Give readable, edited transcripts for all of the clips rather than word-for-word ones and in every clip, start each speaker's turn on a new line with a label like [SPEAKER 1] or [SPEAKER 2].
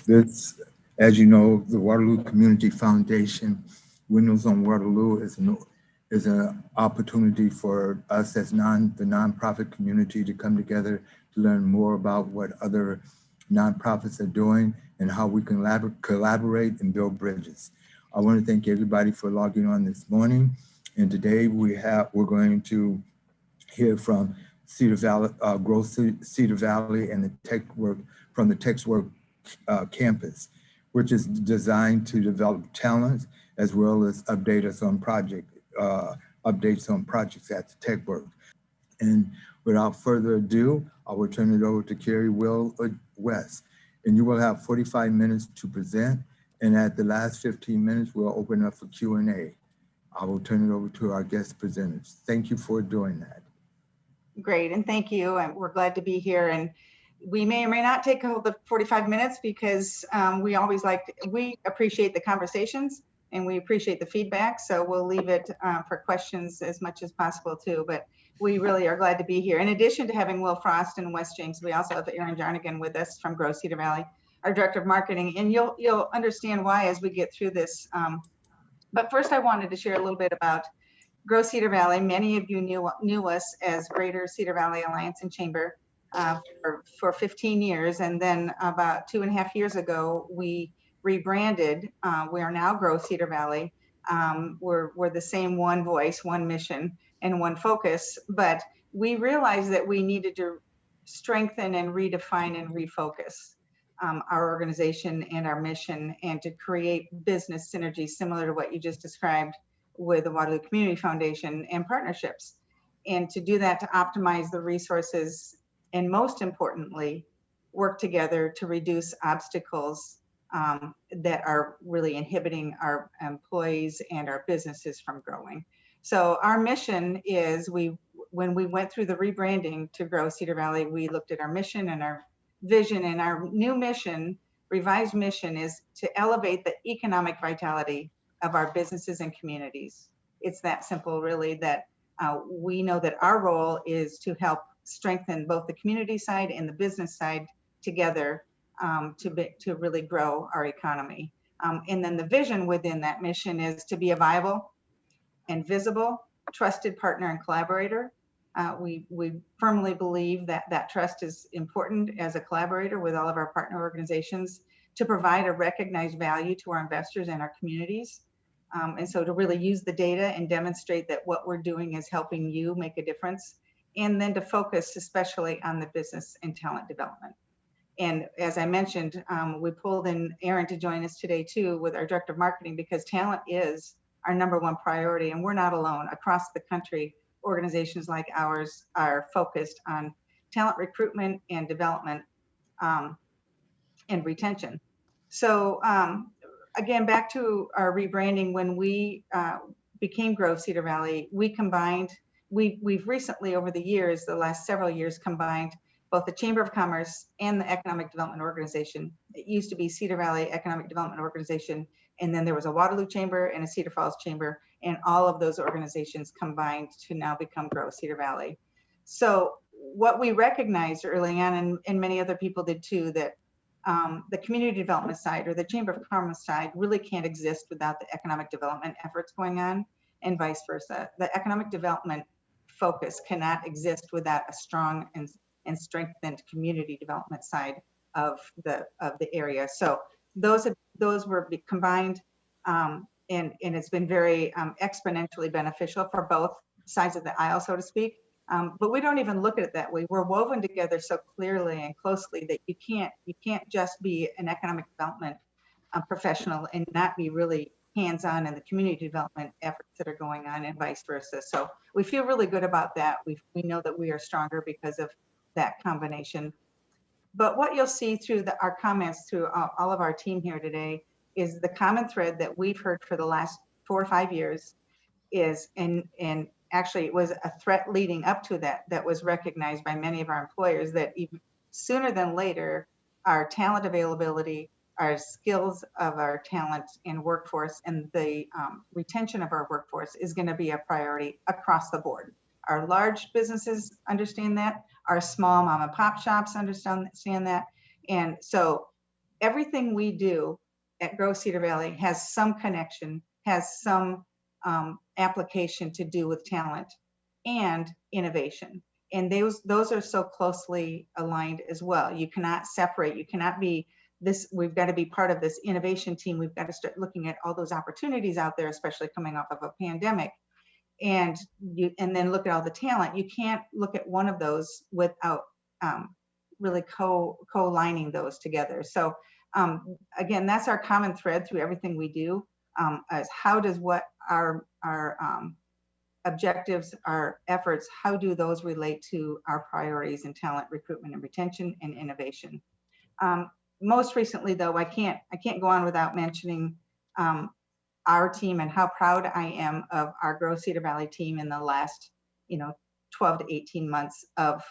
[SPEAKER 1] This, as you know, the Waterloo Community Foundation, Windows on Waterloo is an opportunity for us as the nonprofit community to come together to learn more about what other nonprofits are doing and how we can collaborate and build bridges. I want to thank everybody for logging on this morning. And today we're going to hear from Cedar Valley, Cedar Valley and the from the TechWorks campus, which is designed to develop talent as well as updates on projects at the TechWorks. And without further ado, I will turn it over to Cary Wes, and you will have 45 minutes to present. And at the last 15 minutes, we'll open up for Q&A. I will turn it over to our guest presenters. Thank you for doing that.
[SPEAKER 2] Great, and thank you. And we're glad to be here. And we may or may not take all the 45 minutes because we appreciate the conversations and we appreciate the feedback. So we'll leave it for questions as much as possible too. But we really are glad to be here. In addition to having Will Frost and Wes James, we also have Jarnagin with us from Grow Cedar Valley, our Director of Marketing. And you'll understand why as we get through this. But first I wanted to share a little bit about Grow Cedar Valley. Many of you knew us as Greater Cedar Valley Alliance and Chamber for 15 years. And then about 2.5 years ago, we rebranded. We are now Grow Cedar Valley. We're the same one voice, one mission, and one focus. But we realized that we needed to strengthen and redefine and refocus our organization and our mission, and to create business synergies similar to what you just described with the Waterloo Community Foundation and partnerships. And to do that, to optimize the resources, and most importantly, work together to reduce obstacles that are really inhibiting our employees and our businesses from growing. So our mission is, when we went through the rebranding to Grow Cedar Valley, we looked at our mission and our vision, and our new mission, revised mission, is to elevate the economic vitality of our businesses and communities. It's that simple, really, that we know that our role is to help strengthen both the community side and the business side together to really grow our economy. And then the vision within that mission is to be a viable and visible, trusted partner and collaborator. We firmly believe that trust is important as a collaborator with all of our partner organizations, to provide a recognized value to our investors and our communities. And so to really use the data and demonstrate that what we're doing is helping you make a difference, and then to focus especially on the business and talent development. And as I mentioned, we pulled in Aaron to join us today too with our Director of Marketing, because talent is our #1 priority, and we're not alone. Across the country, organizations like ours are focused on talent recruitment and development and retention. So again, back to our rebranding, when we became Grow Cedar Valley, we've recently, over the years, the last several years, combined both the Chamber of Commerce and the Economic Development Organization. It used to be Cedar Valley Economic Development Organization, and then there was a Waterloo Chamber and a Cedar Falls Chamber, and all of those organizations combined to now become Grow Cedar Valley. So what we recognized early on, and many other people did too, that the community development side or the Chamber of Commerce side really can't exist without the economic development efforts going on, and vice versa. The economic development focus cannot exist without a strong and strengthened community development side of the area. So those were combined, and it's been very exponentially beneficial for both sides of the aisle, so to speak. But we don't even look at it that way. We're woven together so clearly and closely that you can't just be an economic development professional and not be really hands-on in the community development efforts that are going on, and vice versa. So we feel really good about that. We know that we are stronger because of that combination. But what you'll see through our comments through all of our team here today is the common thread that we've heard for the last 4 or 5 years is, and actually it was a threat leading up to that was recognized by many of our employers, that even sooner than later, our talent availability, our skills of our talent and workforce, and the retention of our workforce is going to be a priority across the board. Our large businesses understand that. Our small mom and pop shops understand that. And so everything we do at Grow Cedar Valley has some connection, has some application to do with talent and innovation. And those are so closely aligned as well. You cannot separate, you cannot be this, we've got to be part of this innovation team. We've got to start looking at all those opportunities out there, especially coming off of a pandemic. And then look at all the talent. You can't look at one of those without really co-lining those together. So again, that's our common thread through everything we do, is how does what our objectives, our efforts, how do those relate to our priorities in talent recruitment and retention and innovation? Most recently, though, I can't go on without mentioning our team and how proud I am of our Grow Cedar Valley team in the last, 12 to 18 months of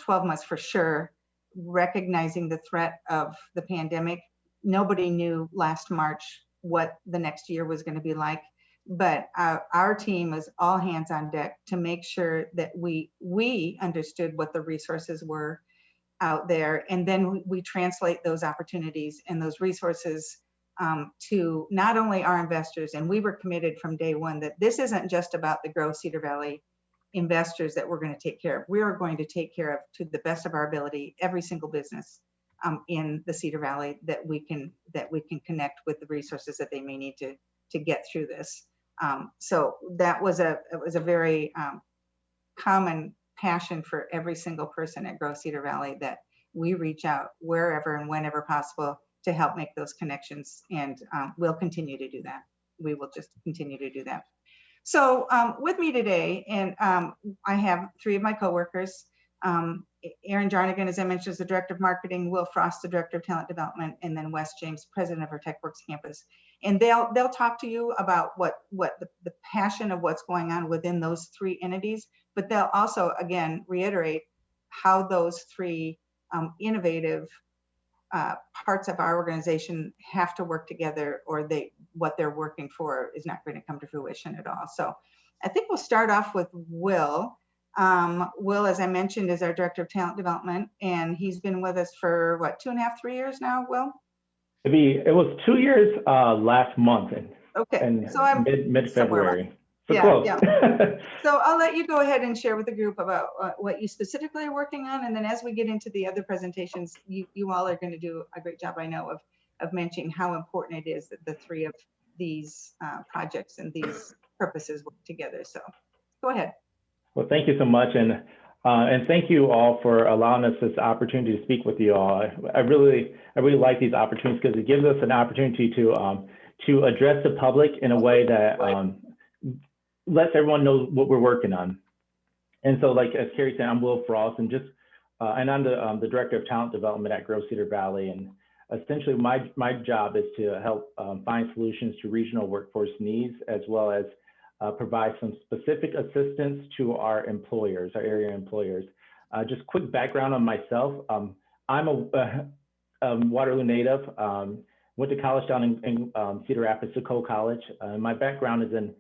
[SPEAKER 2] 12 months for sure, recognizing the threat of the pandemic. Nobody knew last March what the next year was going to be like, but our team was all hands on deck to make sure that we understood what the resources were out there, and then we translate those opportunities and those resources to not only our investors. And we were committed from day one that this isn't just about the Grow Cedar Valley investors that we're going to take care of. We are going to take care of, to the best of our ability, every single business in the Cedar Valley that we can connect with the resources that they may need to get through this. So that was a very common passion for every single person at Grow Cedar Valley, that we reach out wherever and whenever possible to help make those connections. And we'll continue to do that. We will just continue to do that. So with me today, and I have three of my coworkers, Jarnagin, as I mentioned, is the Director of Marketing, Will Frost, the Director of Talent Development, and then Wes James, President of our TechWorks campus. And they'll talk to you about what the passion of what's going on within those three entities, but they'll also, again, reiterate how those three innovative parts of our organization have to work together, or what they're working for is not going to come to fruition at all. So I think we'll start off with Will. Will, as I mentioned, is our Director of Talent Development, and he's been with us for what, 2.5, 3 years now, Will?
[SPEAKER 3] It was 2 years last month.
[SPEAKER 2] Okay, so I'm
[SPEAKER 3] mid-February. So
[SPEAKER 2] yeah,
[SPEAKER 3] close.
[SPEAKER 2] yeah. So I'll let you go ahead and share with the group about what you specifically are working on, and then as we get into the other presentations, you all are going to do a great job, I know, of mentioning how important it is that the three of these projects and these purposes work together. So go ahead.
[SPEAKER 3] Well, thank you so much, and thank you all for allowing us this opportunity to speak with you all. I really like these opportunities because it gives us an opportunity to address the public in a way that lets everyone know what we're working on. And so, like as Cary said, I'm Will Frost, and I'm the Director of Talent Development at Grow Cedar Valley. And essentially, my job is to help find solutions to regional workforce needs, as well as provide some specific assistance to our employers, our area employers. Just quick background on myself. I'm a Waterloo native. Went to college down in Cedar Rapids, Cole College. My background is in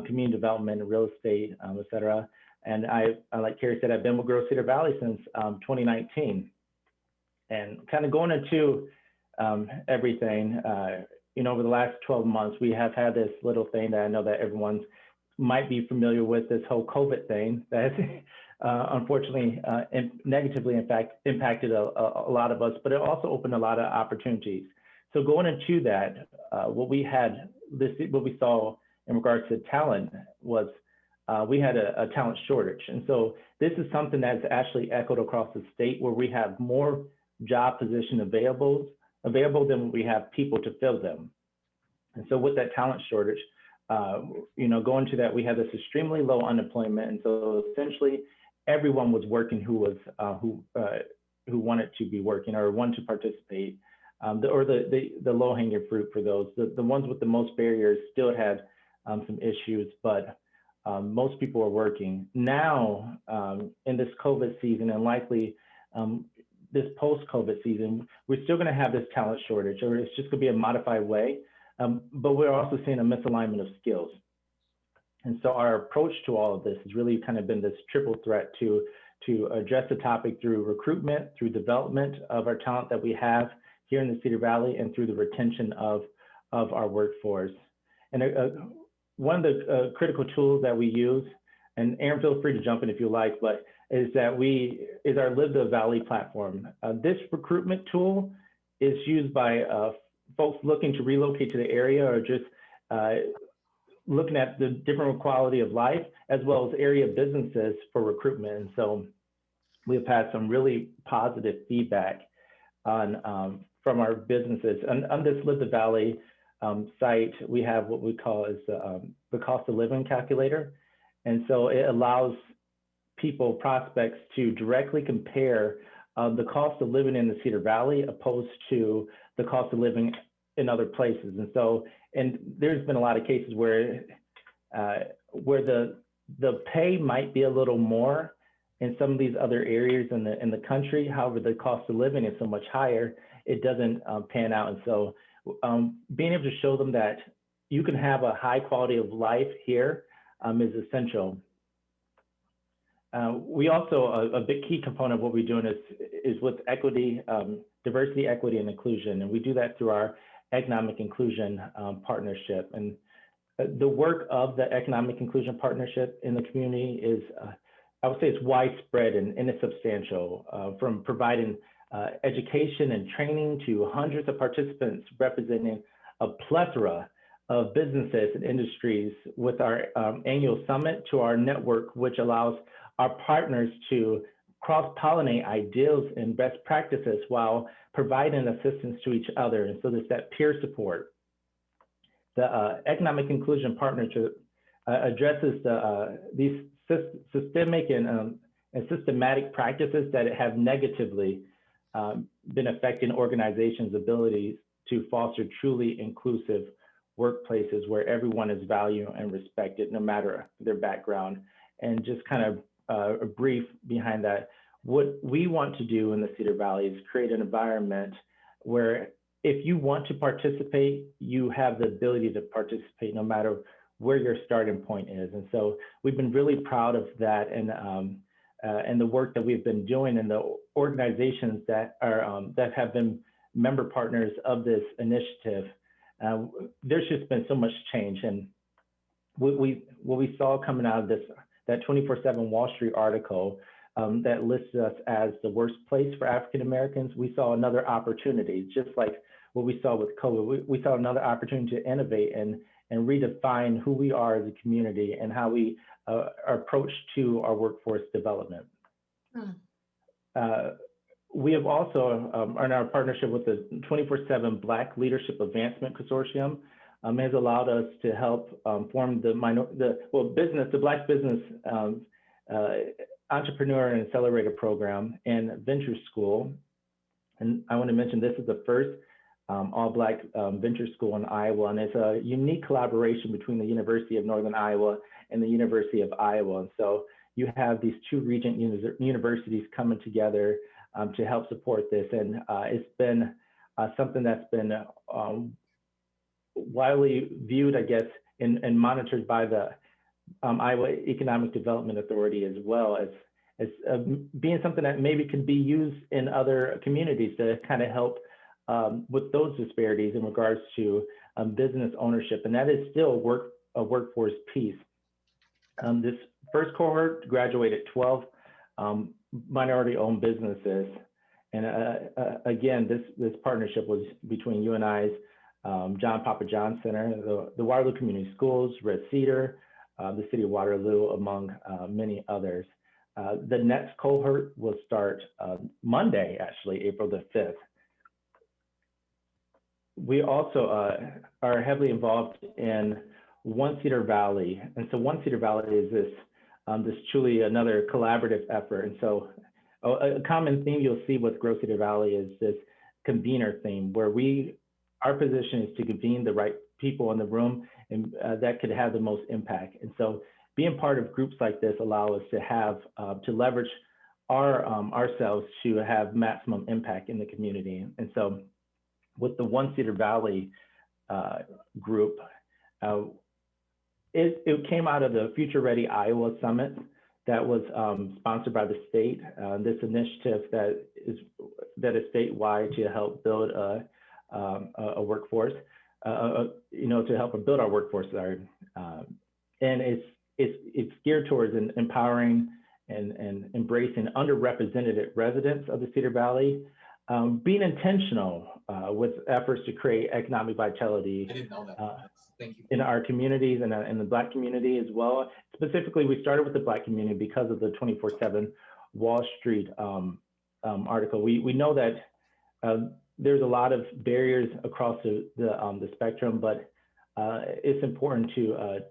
[SPEAKER 3] community development, real estate, et cetera. And I, like Cary said, I've been with Grow Cedar Valley since 2019. And kind of going into everything, over the last 12 months, we have had this little thing that I know that everyone might be familiar with, this whole COVID thing that unfortunately negatively, in fact, impacted a lot of us, but it also opened a lot of opportunities. So going into that, what we saw in regards to talent was we had a talent shortage. And so this is something that's actually echoed across the state, where we have more job position available than we have people to fill them. And so with that talent shortage, going to that, we had this extremely low unemployment. And so essentially everyone was working who wanted to be working or wanted to participate. The low hanging fruit for those, the ones with the most barriers still had some issues, but most people are working. Now, in this COVID season, and likely this post-COVID season, we're still going to have this talent shortage, or it's just going to be a modified way, but we're also seeing a misalignment of skills. And so our approach to all of this has really kind of been this triple threat to address the topic through recruitment, through development of our talent that we have, here in the Cedar Valley and through the retention of our workforce. And one of the critical tools that we use, and Aaron, feel free to jump in if you like, but is our Live the Valley platform. This recruitment tool is used by folks looking to relocate to the area or just looking at the different quality of life, as well as area businesses for recruitment. And so we've had some really positive feedback on from our businesses. On this Live the Valley site, we have what we call is the cost of living calculator. And so it allows people, prospects, to directly compare the cost of living in the Cedar Valley opposed to the cost of living in other places. And so, and there's been a lot of cases where the pay might be a little more in some of these other areas in the country. However, the cost of living is so much higher, it doesn't pan out. And so being able to show them that you can have a high quality of life here is essential. We also, a big key component of what we're doing is with equity, diversity, equity, and inclusion. And we do that through our economic inclusion partnership. And the work of the economic inclusion partnership in the community is, I would say it's widespread and it's substantial, from providing education and training to hundreds of participants representing a plethora of businesses and industries, with our annual summit to our network, which allows our partners to cross-pollinate ideas and best practices while providing assistance to each other. And so there's that peer support. The Economic Inclusion Partnership addresses these systemic and systematic practices that have negatively been affecting organizations' abilities to foster truly inclusive workplaces where everyone is valued and respected, no matter their background. And just kind of a brief behind that, what we want to do in the Cedar Valley is create an environment where if you want to participate, you have the ability to participate no matter where your starting point is. And so we've been really proud of that, and the work that we've been doing, and the organizations that are that have been member partners of this initiative. There's just been so much change, and what we saw coming out of this, that 24/7 Wall Street article that lists us as the worst place for African Americans, we saw another opportunity, just like what we saw with COVID. We saw another opportunity to innovate and redefine who we are as a community and how we approach to our workforce development. We have also, in our partnership with the 24/7 Black Leadership Advancement Consortium, has allowed us to help form the Black Business Entrepreneur and Accelerator Program and Venture School. And I want to mention this is the first all-Black venture school in Iowa, and it's a unique collaboration between the University of Northern Iowa and the University of Iowa. And so you have these two regent universities coming together to help support this, and it's been something that's been widely viewed, I guess, and monitored by the Iowa Economic Development Authority, as well as being something that maybe could be used in other communities to kind of help with those disparities in regards to business ownership. And that is still a workforce piece. This first cohort graduated 12 minority-owned businesses. And again, this partnership was between UNI's John Papa John Center, the Waterloo Community Schools, Red Cedar, the City of Waterloo, among many others. The next cohort will start Monday, actually, April the 5th. We also are heavily involved in One Cedar Valley. And so One Cedar Valley is this truly another collaborative effort. And so a common theme you'll see with Grow Cedar Valley is this convener theme, where our position is to convene the right people in the room, and that could have the most impact. And so being part of groups like this allow us to have, to leverage ourselves to have maximum impact in the community. And so with the One Cedar Valley group, it came out of the Future Ready Iowa Summit that was sponsored by the state. This initiative that is statewide to help build a workforce, to help build our workforce. And it's geared towards empowering and embracing underrepresented residents of the Cedar Valley, being intentional with efforts to create economic vitality.
[SPEAKER 4] I didn't know that. Thank you.
[SPEAKER 3] In our communities and in the Black community as well. Specifically, we started with the Black community because of the 24/7 Wall Street article. We know that there's a lot of barriers across the spectrum, but it's important to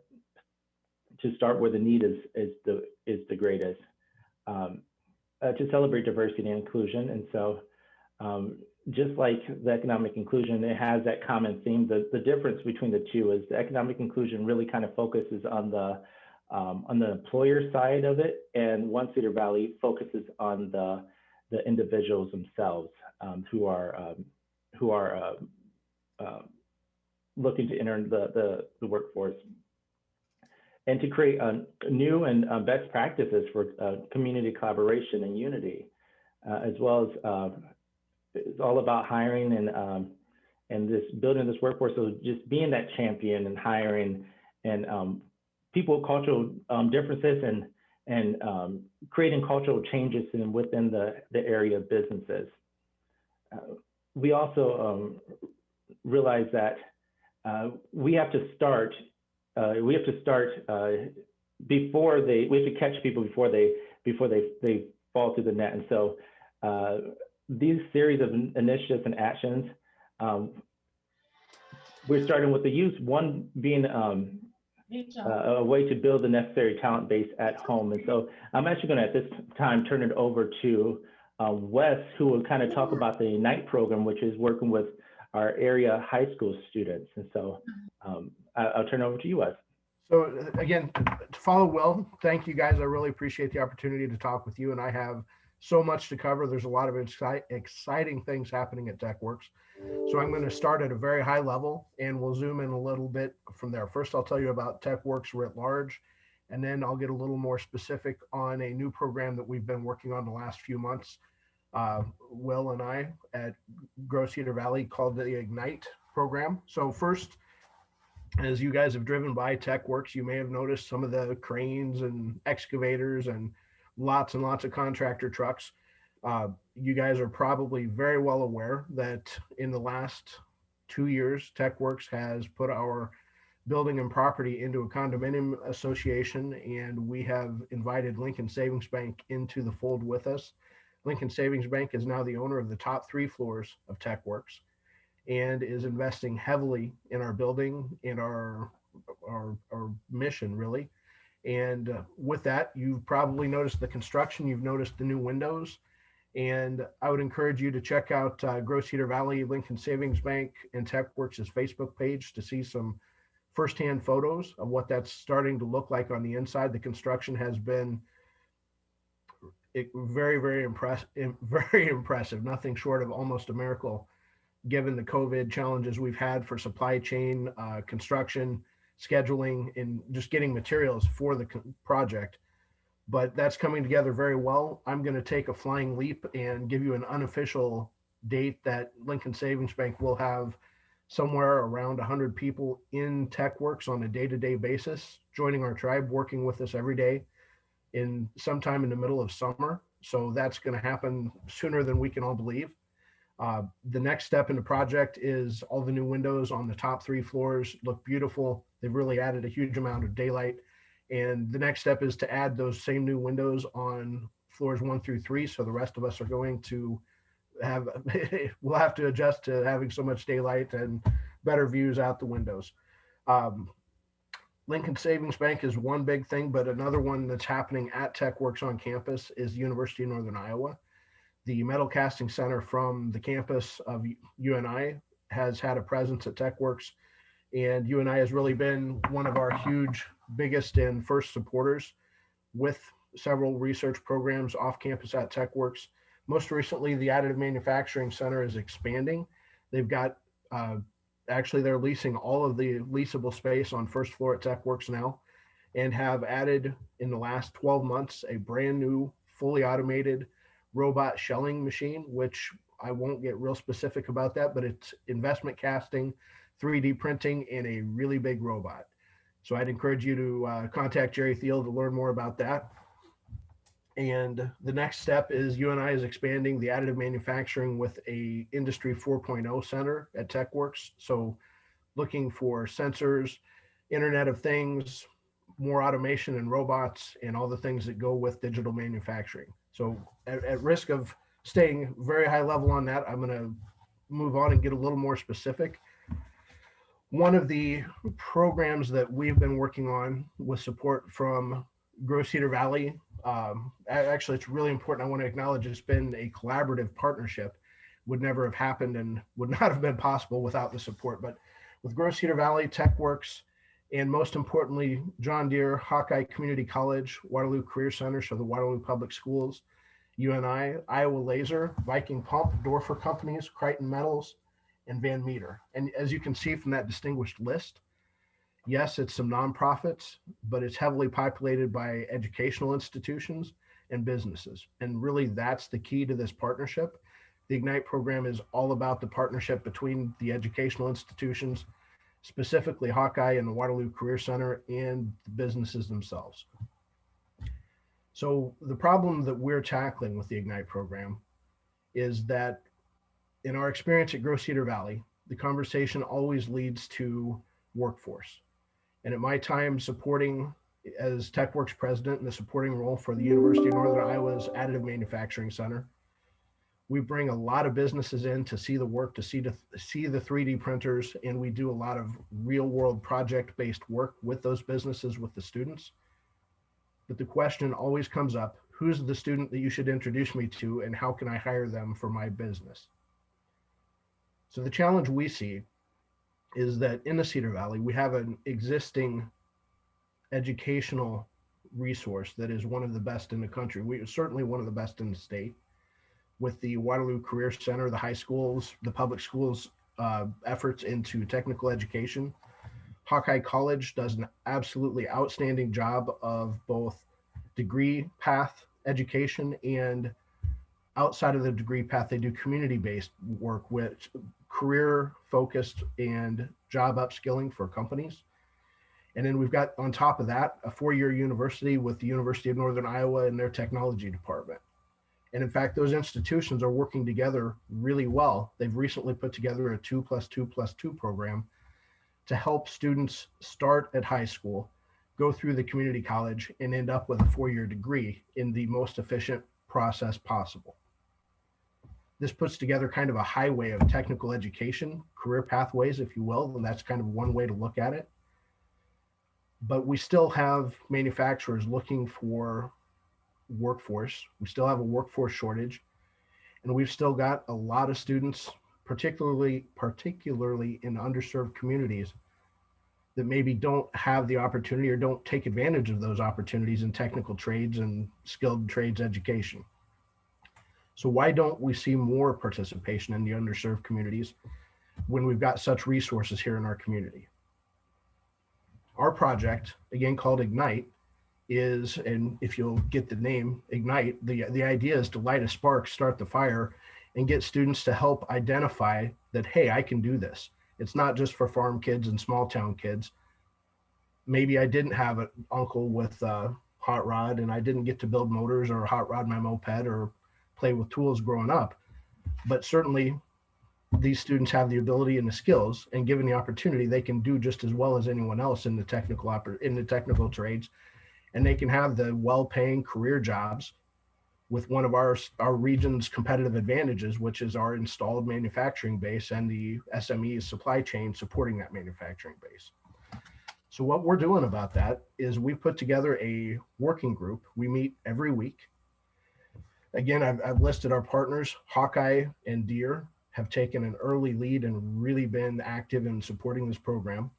[SPEAKER 3] start where the need is the greatest, to celebrate diversity and inclusion. And so just like the economic inclusion, it has that common theme. The difference between the two is the economic inclusion really kind of focuses on the employer side of it, and One Cedar Valley focuses on the individuals themselves who are looking to enter the workforce, and to create new and best practices for community collaboration and unity, as well as it's all about hiring and this building this workforce. So just being that champion and hiring and people with cultural differences and creating cultural changes within the area of businesses. We also realize that we have to start before we have to catch people before they fall through the net. And so these series of initiatives and actions, we're starting with the youth, one being a way to build the necessary talent base at home. And so I'm actually going to, at this time, turn it over to Wes, who will kind of talk about the Ignite program, which is working with our area high school students. And so I'll turn it over to you, Wes.
[SPEAKER 5] So again, to follow Will, thank you guys. I really appreciate the opportunity to talk with you, and I have so much to cover. There's a lot of exciting things happening at TechWorks. So I'm going to start at a very high level, and we'll zoom in a little bit from there. First, I'll tell you about TechWorks writ large, and then I'll get a little more specific on a new program that we've been working on the last few months, Will and I at Grow Cedar Valley, called the Ignite program. So first, as you guys have driven by TechWorks, you may have noticed some of the cranes and excavators and lots of contractor trucks. You guys are probably very well aware that in the last 2 years, TechWorks has put our building and property into a condominium association, and we have invited Lincoln Savings Bank into the fold with us. Lincoln Savings Bank is now the owner of the top 3 floors of TechWorks and is investing heavily in our building, in our mission, really. And with that, you've probably noticed the construction, you've noticed the new windows, and I would encourage you to check out Grow Cedar Valley, Lincoln Savings Bank, and TechWorks' Facebook page to see some firsthand photos of what that's starting to look like on the inside. The construction has been very impressive, nothing short of almost a miracle, given the COVID challenges we've had for supply chain, construction, scheduling, and just getting materials for the project. But that's coming together very well. I'm going to take a flying leap and give you an unofficial date that Lincoln Savings Bank will have somewhere around 100 people in TechWorks on a day-to-day basis, joining our tribe, working with us every day in sometime in the middle of summer. So that's going to happen sooner than we can all believe. The next step in the project is all the new windows on the top 3 floors look beautiful. They've really added a huge amount of daylight. And the next step is to add those same new windows on floors 1 through 3. So the rest of us are going to have, we'll have to adjust to having so much daylight and better views out the windows. Lincoln Savings Bank is one big thing, but another one that's happening at TechWorks on campus is University of Northern Iowa. The Metal Casting Center from the campus of UNI has had a presence at TechWorks, and UNI has really been one of our huge, biggest and first supporters with several research programs off campus at TechWorks. Most recently, the Additive Manufacturing Center is expanding. They've got, actually they're leasing all of the leasable space on first floor at TechWorks now. and have added in the last 12 months a brand new fully automated robot shelling machine, which I won't get real specific about that, but it's investment casting, 3D printing, and a really big robot. So I'd encourage you to contact Jerry Thiel to learn more about that. And the next step is UNI is expanding the additive manufacturing with a Industry 4.0 center at TechWorks. So looking for sensors, Internet of Things, more automation and robots, and all the things that go with digital manufacturing. So at risk of staying very high level on that, I'm going to move on and get a little more specific. One of the programs that we've been working on with support from Cedar Valley, actually it's really important. I want to acknowledge it's been a collaborative partnership, would never have happened and would not have been possible without the support. But with Cedar Valley, TechWorks, and most importantly, John Deere, Hawkeye Community College, Waterloo Career Center, so the Waterloo Public Schools, UNI, Iowa Laser, Viking Pump, Dorfer Companies, Crichton Metals, and Van Meter. And as you can see from that distinguished list, yes, it's some nonprofits, but it's heavily populated by educational institutions and businesses. And really that's the key to this partnership. The Ignite program is all about the partnership between the educational institutions, specifically Hawkeye and the Waterloo Career Center, and the businesses themselves. So the problem that we're tackling with the Ignite program is that in our experience at Cedar Valley, the conversation always leads to workforce. And at my time supporting as TechWorks President in the supporting role for the University of Northern Iowa's Additive Manufacturing Center, we bring a lot of businesses in to see the work, to see the 3D printers, and we do a lot of real world project-based work with those businesses, with the students. But the question always comes up, who's the student that you should introduce me to and how can I hire them for my business? So the challenge we see is that in the Cedar Valley, we have an existing educational resource that is one of the best in the country. We are certainly one of the best in the state, with the Waterloo Career Center, the high schools, the public schools efforts into technical education. Hawkeye College does an absolutely outstanding job of both degree path education, and outside of the degree path, they do community-based work with career focused and job upskilling for companies. And then we've got on top of that, a 4-year university with the University of Northern Iowa and their technology department. And in fact, those institutions are working together really well. They've recently put together a 2+2+2 program to help students start at high school, go through the community college, and end up with a 4-year degree in the most efficient process possible. This puts together kind of a highway of technical education, career pathways, if you will, and that's kind of one way to look at it. But we still have manufacturers looking for workforce. We still have a workforce shortage, and we've still got a lot of students, particularly in underserved communities, that maybe don't have the opportunity or don't take advantage of those opportunities in technical trades and skilled trades education. So why don't we see more participation in the underserved communities when we've got such resources here in our community? Our project, again called Ignite, is, and if you'll get the name Ignite, the idea is to light a spark, start the fire, and get students to help identify that, hey, I can do this. It's not just for farm kids and small town kids. Maybe I didn't have an uncle with a hot rod and I didn't get to build motors or hot rod my moped or play with tools growing up, but certainly these students have the ability and the skills, and given the opportunity, they can do just as well as anyone else in the technical trades, and they can have the well-paying career jobs with one of our region's competitive advantages, which is our installed manufacturing base and the SME supply chain supporting that manufacturing base. So what we're doing about that is we put together a working group. We meet every week. Again, I've listed our partners. Hawkeye and Deere have taken an early lead and really been active in supporting this program.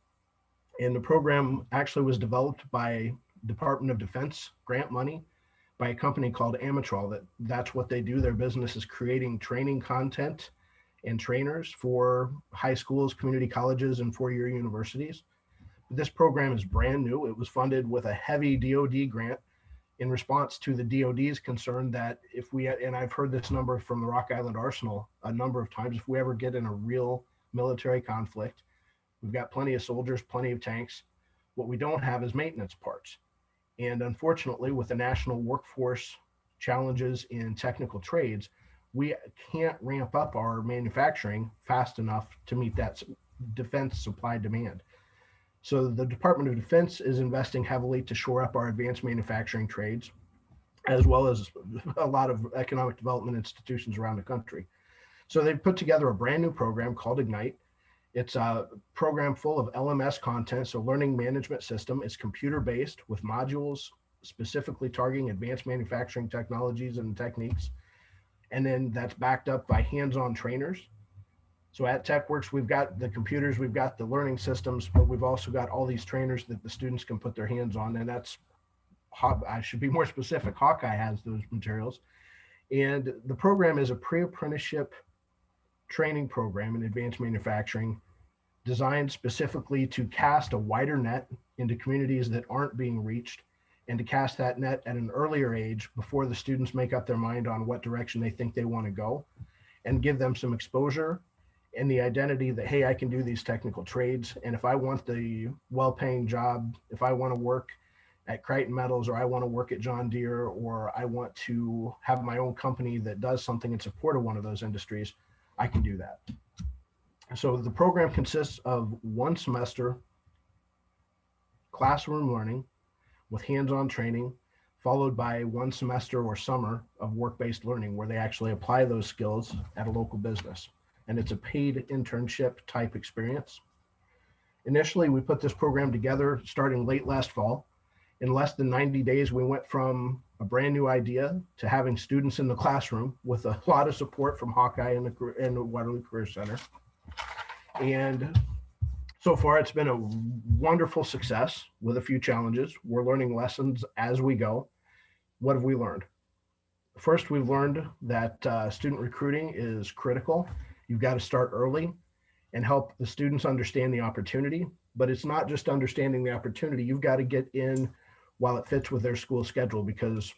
[SPEAKER 5] And the program actually was developed by Department of Defense grant money by a company called Amatrol. That's what they do. Their business is creating training content and trainers for high schools, community colleges, and 4-year universities. This program is brand new. It was funded with a heavy DoD grant in response to the DoD's concern that if we, and I've heard this number from the Rock Island Arsenal a number of times, if we ever get in a real military conflict, we've got plenty of soldiers, plenty of tanks. What we don't have is maintenance parts. And unfortunately, with the national workforce challenges in technical trades, we can't ramp up our manufacturing fast enough to meet that defense supply demand. So the Department of Defense is investing heavily to shore up our advanced manufacturing trades, as well as a lot of economic development institutions around the country. So they've put together a brand new program called Ignite. It's a program full of LMS content, so learning management system. It's computer-based with modules specifically targeting advanced manufacturing technologies and techniques. And then that's backed up by hands-on trainers. So at TechWorks, we've got the computers, we've got the learning systems, but we've also got all these trainers that the students can put their hands on. And that's, I should be more specific, Hawkeye has those materials. And the program is a pre-apprenticeship training program in advanced manufacturing designed specifically to cast a wider net into communities that aren't being reached, and to cast that net at an earlier age before the students make up their mind on what direction they think they want to go, and give them some exposure and the identity that, hey, I can do these technical trades. And if I want the well-paying job, if I want to work at Crichton Metals, or I want to work at John Deere, or I want to have my own company that does something in support of one of those industries, I can do that. So the program consists of 1 semester classroom learning with hands-on training, followed by 1 semester or summer of work-based learning where they actually apply those skills at a local business. And it's a paid internship type experience. Initially, we put this program together starting late last fall. In less than 90 days, we went from a brand new idea to having students in the classroom with a lot of support from Hawkeye and the Waterloo Career Center. And so far, it's been a wonderful success with a few challenges. We're learning lessons as we go. What have we learned? First, we've learned that student recruiting is critical. You've got to start early and help the students understand the opportunity. But it's not just understanding the opportunity. You've got to get in while it fits with their school schedule, because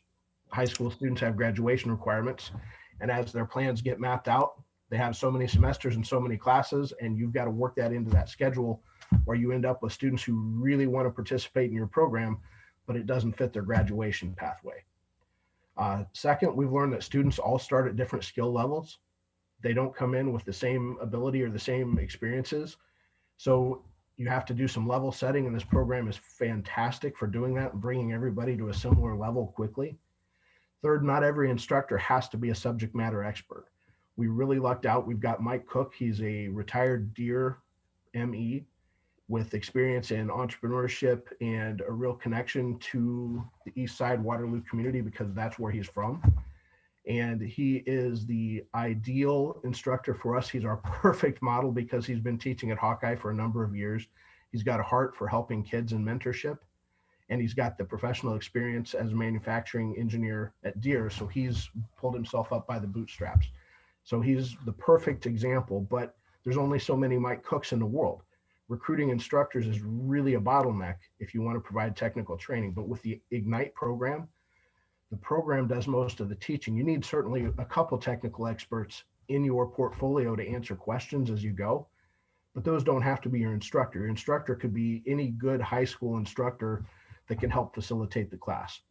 [SPEAKER 5] high school students have graduation requirements. And as their plans get mapped out, they have so many semesters and so many classes, and you've got to work that into that schedule, or you end up with students who really want to participate in your program, but it doesn't fit their graduation pathway. Second, we've learned that students all start at different skill levels. They don't come in with the same ability or the same experiences. So you have to do some level setting, and this program is fantastic for doing that and bringing everybody to a similar level quickly. Third, not every instructor has to be a subject matter expert. We really lucked out. We've got Mike Cook. He's a retired Deere ME with experience in entrepreneurship and a real connection to the East Side Waterloo community, because that's where he's from. And he is the ideal instructor for us. He's our perfect model because he's been teaching at Hawkeye for a number of years. He's got a heart for helping kids in mentorship, and he's got the professional experience as a manufacturing engineer at Deere. So he's pulled himself up by the bootstraps. So he's the perfect example, but there's only so many Mike Cooks in the world. Recruiting instructors is really a bottleneck if you want to provide technical training. But with the Ignite program, the program does most of the teaching. You need certainly a couple technical experts in your portfolio to answer questions as you go, but those don't have to be your instructor. Your instructor could be any good high school instructor that can help facilitate the class.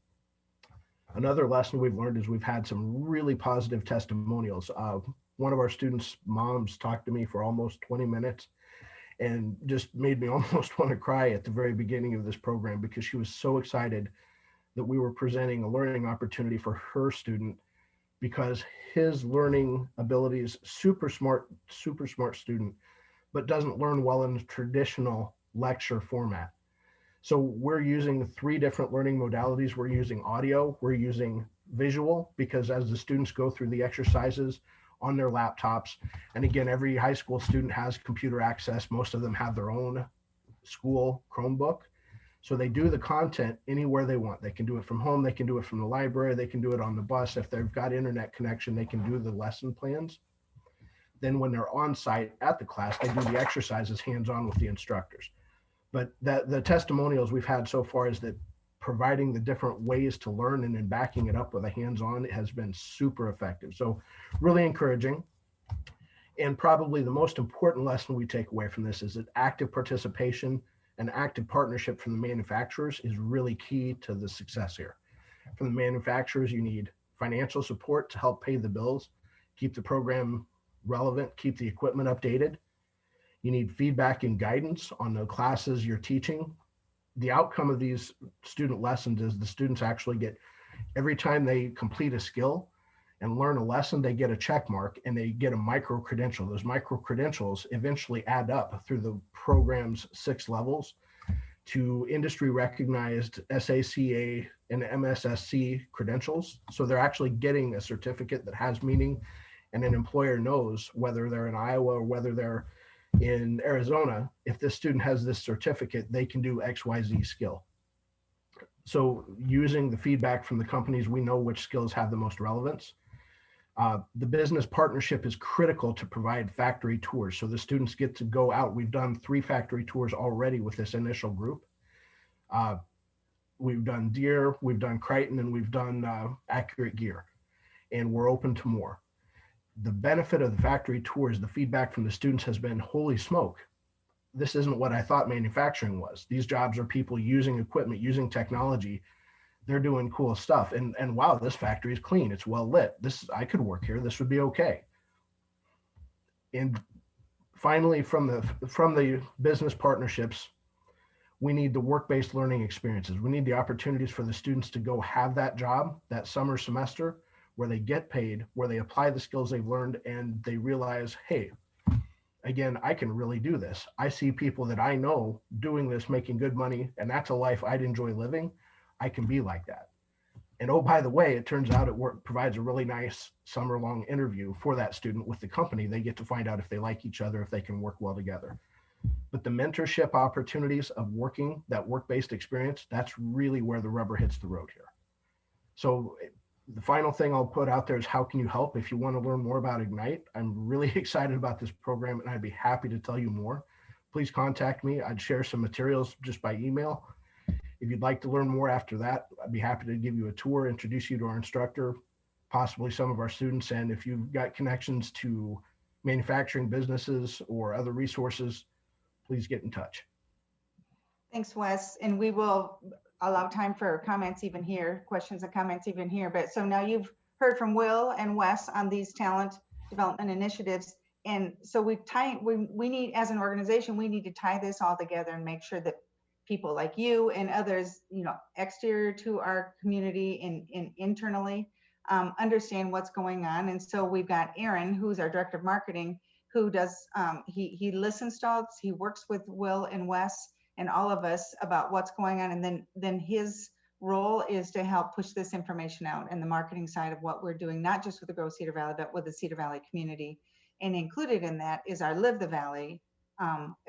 [SPEAKER 5] Another lesson we've learned is we've had some really positive testimonials. One of our students' moms talked to me for almost 20 minutes and just made me almost want to cry at the very beginning of this program, because she was so excited that we were presenting a learning opportunity for her student, because his learning abilities, super smart student, but doesn't learn well in the traditional lecture format. So we're using 3 different learning modalities. We're using audio, we're using visual, because as the students go through the exercises on their laptops, and again, every high school student has computer access. Most of them have their own school Chromebook. So they do the content anywhere they want. They can do it from home, they can do it from the library, they can do it on the bus. If they've got internet connection, they can do the lesson plans. Then when they're on site at the class, they do the exercises hands-on with the instructors. But that the testimonials we've had so far is that providing the different ways to learn and then backing it up with a hands-on has been super effective. So really encouraging. And probably the most important lesson we take away from this is that active participation and active partnership from the manufacturers is really key to the success here. From the manufacturers, you need financial support to help pay the bills, keep the program relevant, keep the equipment updated. You need feedback and guidance on the classes you're teaching. The outcome of these student lessons is the students actually get, every time they complete a skill and learn a lesson, they get a check mark and they get a micro credential. Those micro credentials eventually add up through the program's 6 levels to industry recognized SACA and MSSC credentials. So they're actually getting a certificate that has meaning, and an employer knows whether they're in Iowa or whether they're in Arizona, if this student has this certificate, they can do XYZ skill. So using the feedback from the companies, we know which skills have the most relevance. The business partnership is critical to provide factory tours. So the students get to go out. We've done 3 factory tours already with this initial group. We've done Deere, we've done Crichton, and we've done Accurate Gear, and we're open to more. The benefit of the factory tours, the feedback from the students has been, holy smoke, this isn't what I thought manufacturing was. These jobs are people using equipment, using technology. They're doing cool stuff. And wow, this factory is clean. It's well lit. I could work here. This would be okay. And finally, from the business partnerships, we need the work-based learning experiences. We need the opportunities for the students to go have that job, that summer semester, where they get paid, where they apply the skills they've learned, and they realize, hey, again, I can really do this. I see people that I know doing this, making good money, and that's a life I'd enjoy living. I can be like that. And oh, by the way, it turns out it provides a really nice summer-long interview for that student with the company. They get to find out if they like each other, if they can work well together. But the mentorship opportunities of working, that work-based experience, that's really where the rubber hits the road here. So the final thing I'll put out there is, how can you help? If you want to learn more about Ignite, I'm really excited about this program and I'd be happy to tell you more. Please contact me. I'd share some materials just by email. If you'd like to learn more after that, I'd be happy to give you a tour, introduce you to our instructor, possibly some of our students. And if you've got connections to manufacturing businesses or other resources, please get in touch.
[SPEAKER 2] Thanks, Wes. And we will allow time for comments even here, questions and comments even here. But so now you've heard from Will and Wes on these talent development initiatives. And so we need, as an organization, we need to tie this all together and make sure that people like you and others, exterior to our community and internally, understand what's going on. And so we've got Aaron, who's our director of marketing, who does, he listens to us, he works with Will and Wes and all of us about what's going on. And then his role is to help push this information out and the marketing side of what we're doing, not just with the Grow Cedar Valley, but with the Cedar Valley community. And included in that is our Live the Valley,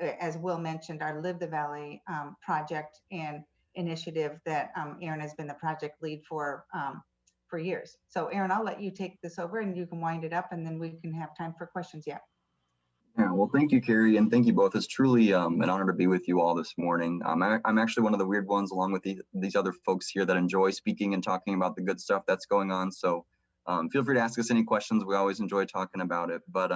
[SPEAKER 2] as Will mentioned, our Live the Valley project and initiative that Aaron has been the project lead for years. So Aaron, I'll let you take this over and you can wind it up and then we can have time for questions.
[SPEAKER 6] Yeah, well, thank you, Cary, and thank you both. It's truly an honor to be with you all this morning. I'm actually one of the weird ones, along with these other folks here, that enjoy speaking and talking about the good stuff that's going on. So feel free to ask us any questions. We always enjoy talking about it. But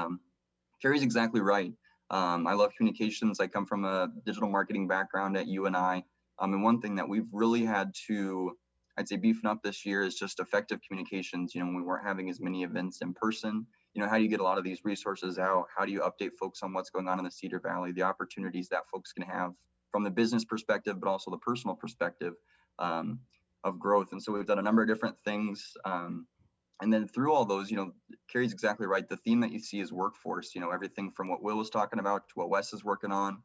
[SPEAKER 6] Cary's exactly right. I love communications. I come from a digital marketing background at UNI. And one thing that we've really had to, I'd say, beefing up this year is just effective communications. When we weren't having as many events in person, how do you get a lot of these resources out? How do you update folks on what's going on in the Cedar Valley, the opportunities that folks can have from the business perspective, but also the personal perspective of growth? And so we've done a number of different things. And then through all those, Cary's exactly right. The theme that you see is workforce, everything from what Will was talking about to what Wes is working on,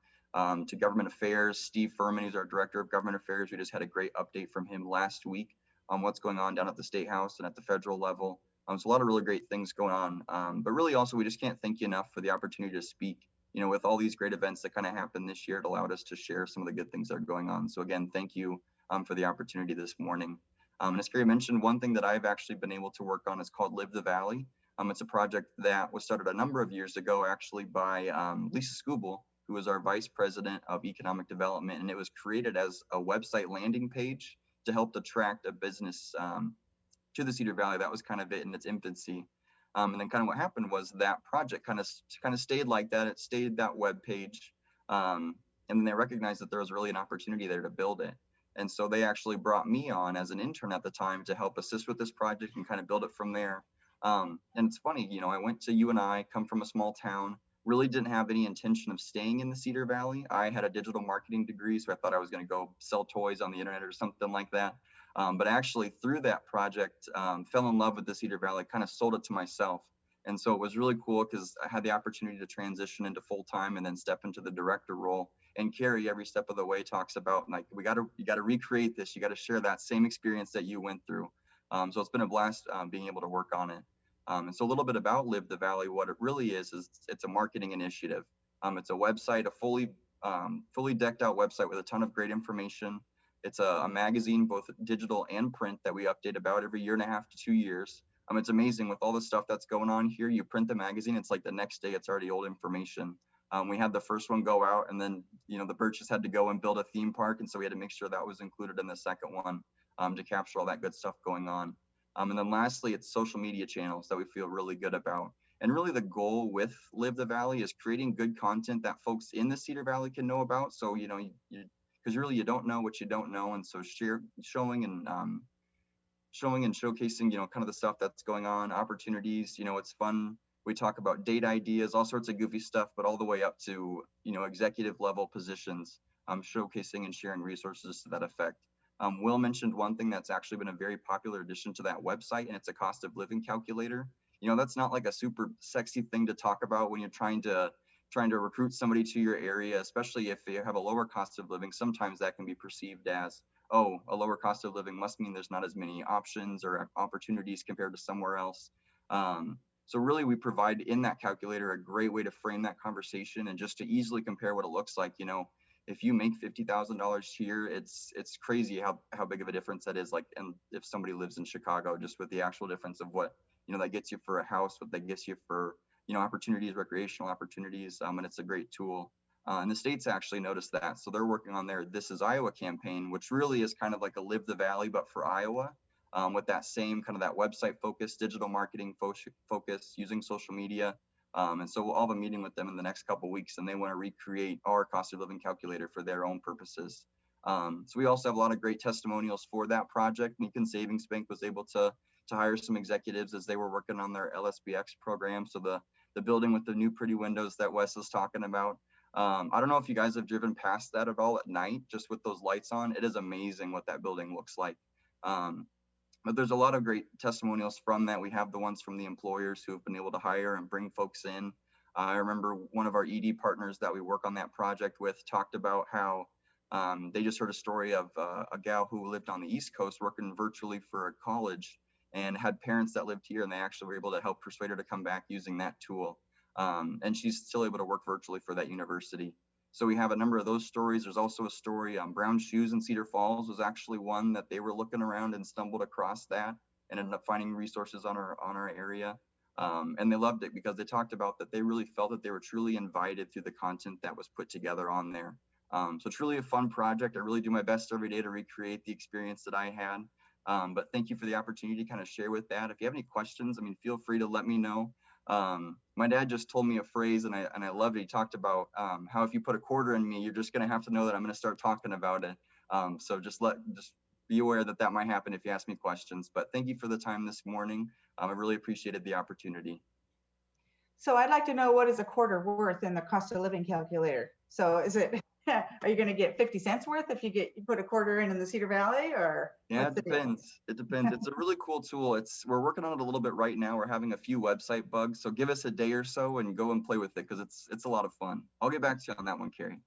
[SPEAKER 6] to government affairs. Steve Furman, who's our director of government affairs, we just had a great update from him last week on what's going on down at the State House and at the federal level. So a lot of really great things going on. But really also, we just can't thank you enough for the opportunity to speak, with all these great events that kind of happened this year. It allowed us to share some of the good things that are going on. So again, thank you for the opportunity this morning. And as Cary mentioned, one thing that I've actually been able to work on is called Live the Valley. It's a project that was started a number of years ago, actually, by Lisa Skubal, who was our Vice President of Economic Development, and it was created as a website landing page to help attract a business to the Cedar Valley. That was kind of it in its infancy. And then kind of what happened was that project kind of stayed like that. It stayed that web page. And then they recognized that there was really an opportunity there to build it. And so they actually brought me on as an intern at the time to help assist with this project and kind of build it from there. And it's funny, you know, I went to UNI, come from a small town, really didn't have any intention of staying in the Cedar Valley. I had a digital marketing degree, so I thought I was going to go sell toys on the internet or something like that. But actually through that project, fell in love with the Cedar Valley, kind of sold it to myself. And so it was really cool because I had the opportunity to transition into full-time and then step into the director role. And Cary, every step of the way, talks about like, you got to recreate this. You got to share that same experience that you went through. So it's been a blast being able to work on it. And so a little bit about Live the Valley, what it really is it's a marketing initiative. It's a website, a fully decked out website with a ton of great information. It's a magazine, both digital and print, that we update about every 1.5 to 2 years. It's amazing with all the stuff that's going on here. You print the magazine, it's like the next day it's already old information. We had the first one go out, and then, you know, the Birches had to go and build a theme park. And so we had to make sure that was included in the second one to capture all that good stuff going on. And then lastly, it's social media channels that we feel really good about. And really the goal with Live the Valley is creating good content that folks in the Cedar Valley can know about. So, you know, because really you don't know what you don't know. And so showing and showcasing, you know, kind of the stuff that's going on, opportunities, you know, it's fun. We talk about date ideas, all sorts of goofy stuff, but all the way up to, you know, executive level positions, showcasing and sharing resources to that effect. Will mentioned one thing that's actually been a very popular addition to that website, and it's a cost of living calculator. You know, that's not like a super sexy thing to talk about when you're trying to recruit somebody to your area, especially if you have a lower cost of living. Sometimes that can be perceived as, oh, a lower cost of living must mean there's not as many options or opportunities compared to somewhere else. So really we provide in that calculator a great way to frame that conversation and just to easily compare what it looks like. You know, if you make $50,000 here, it's crazy how big of a difference that is. Like, and if somebody lives in Chicago, just with the actual difference of what, you know, that gets you for a house, what that gets you for, you know, opportunities, recreational opportunities. And it's a great tool. And the state's actually noticed that. So they're working on their This Is Iowa campaign, which really is kind of like a Live the Valley, but for Iowa, with that same kind of that website focus, digital marketing focus, using social media. And so I'll have a meeting with them in the next couple of weeks, and they want to recreate our cost of living calculator for their own purposes. So we also have a lot of great testimonials for that project. Lincoln Savings Bank was able to hire some executives as they were working on their LSBX program. So the building with the new pretty windows that Wes was talking about. I don't know if you guys have driven past that at all at night, just with those lights on. It is amazing what that building looks like. But there's a lot of great testimonials from that. We have the ones from the employers who have been able to hire and bring folks in. I remember one of our ED partners that we work on that project with talked about how they just heard a story of a gal who lived on the East Coast working virtually for a college and had parents that lived here, and they actually were able to help persuade her to come back using that tool. And she's still able to work virtually for that university. So we have a number of those stories. There's also a story, Brown Shoes in Cedar Falls was actually one that they were looking around and stumbled across that and ended up finding resources on our area. And they loved it because they talked about that they really felt that they were truly invited through the content that was put together on there. So truly a fun project. I really do my best every day to recreate the experience that I had. But thank you for the opportunity to kind of share with that. If you have any questions, I mean, feel free to let me know. My dad just told me a phrase and I loved it. He talked about how if you put a quarter in me, you're just going to have to know that I'm going to start talking about it. So just be aware that that might happen if you ask me questions. But thank you for the time this morning. I really appreciated the opportunity.
[SPEAKER 2] So I'd like to know, what is a quarter worth in the cost of living calculator? So is it, are you going to get 50 cents worth if you put a quarter in the Cedar Valley, or?
[SPEAKER 6] Yeah, it depends. It depends. It's a really cool tool. We're working on it a little bit right now. We're having a few website bugs. So give us a day or so and go and play with it, because it's a lot of fun. I'll get back to you on that one, Cary.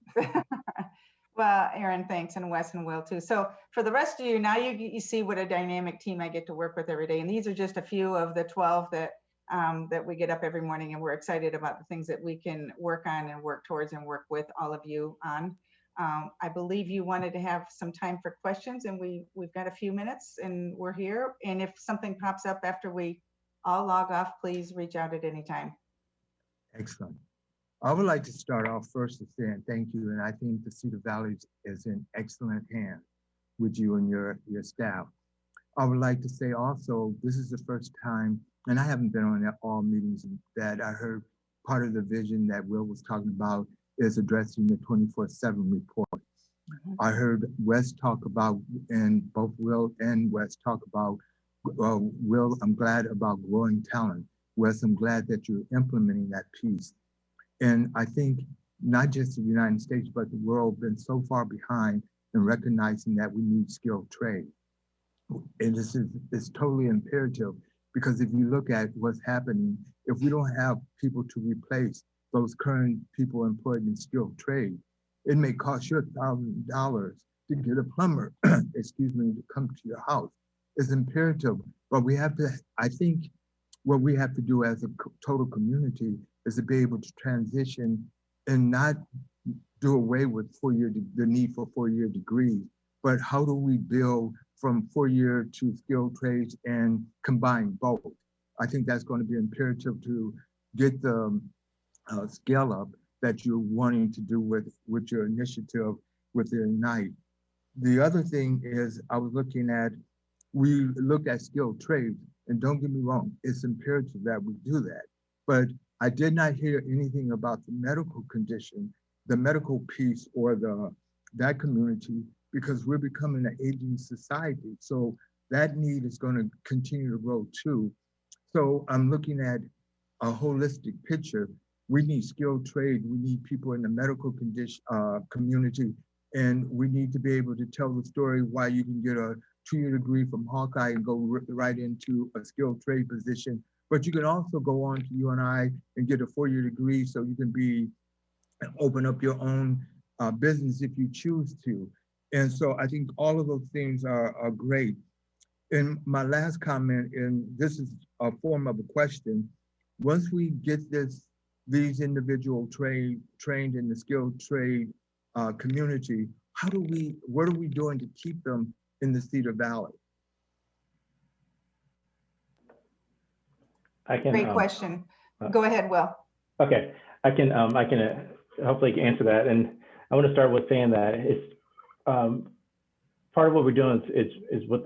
[SPEAKER 2] Well, Aaron, thanks, and Wes and Will too. So for the rest of you, now you see what a dynamic team I get to work with every day. And these are just a few of the 12 that we get up every morning, and we're excited about the things that we can work on and work towards and work with all of you on. I believe you wanted to have some time for questions, and we've got a few minutes and we're here. And if something pops up after we all log off, please reach out at any time.
[SPEAKER 1] Excellent. I would like to start off first with saying thank you, and I think the Cedar Valley is in excellent hands with you and your staff. I would like to say also, this is the first time, and I haven't been on all meetings, that I heard part of the vision that Will was talking about is addressing the 24/7 report. I heard Wes talk about, and both Will and Wes talk about, Will, I'm glad about growing talent. Wes, I'm glad that you're implementing that piece. And I think not just the United States, but the world been so far behind in recognizing that we need skilled trade. And this is totally imperative, because if you look at what's happening, if we don't have people to replace those current people employed in skilled trade, it may cost you $1,000 to get a plumber, excuse me, to come to your house. It's imperative, but we have to, I think what we have to do as a total community is to be able to transition and not do away with the need for four-year degrees, but how do we build from four-year to skilled trades and combine both? I think that's going to be imperative to get the scale up that you're wanting to do with your initiative with the Ignite. The other thing is, I was looking at, we looked at skilled trades, and don't get me wrong, it's imperative that we do that. But I did not hear anything about the medical condition, the medical piece, or that community, because we're becoming an aging society. So that need is going to continue to grow too. So I'm looking at a holistic picture. We need skilled trade. We need people in the medical condition community, and we need to be able to tell the story why you can get a 2-year degree from Hawkeye and go right into a skilled trade position. But you can also go on to UNI and get a 4-year degree, so you can open up your own business if you choose to. And so I think all of those things are great. And my last comment, and this is a form of a question, once we get these individual trained in the skilled trade community, what are we doing to keep them in the Cedar Valley?
[SPEAKER 2] Great question. Go ahead, Will.
[SPEAKER 3] Okay, I can hopefully answer that. And I want to start with saying that it's part of what we're doing is with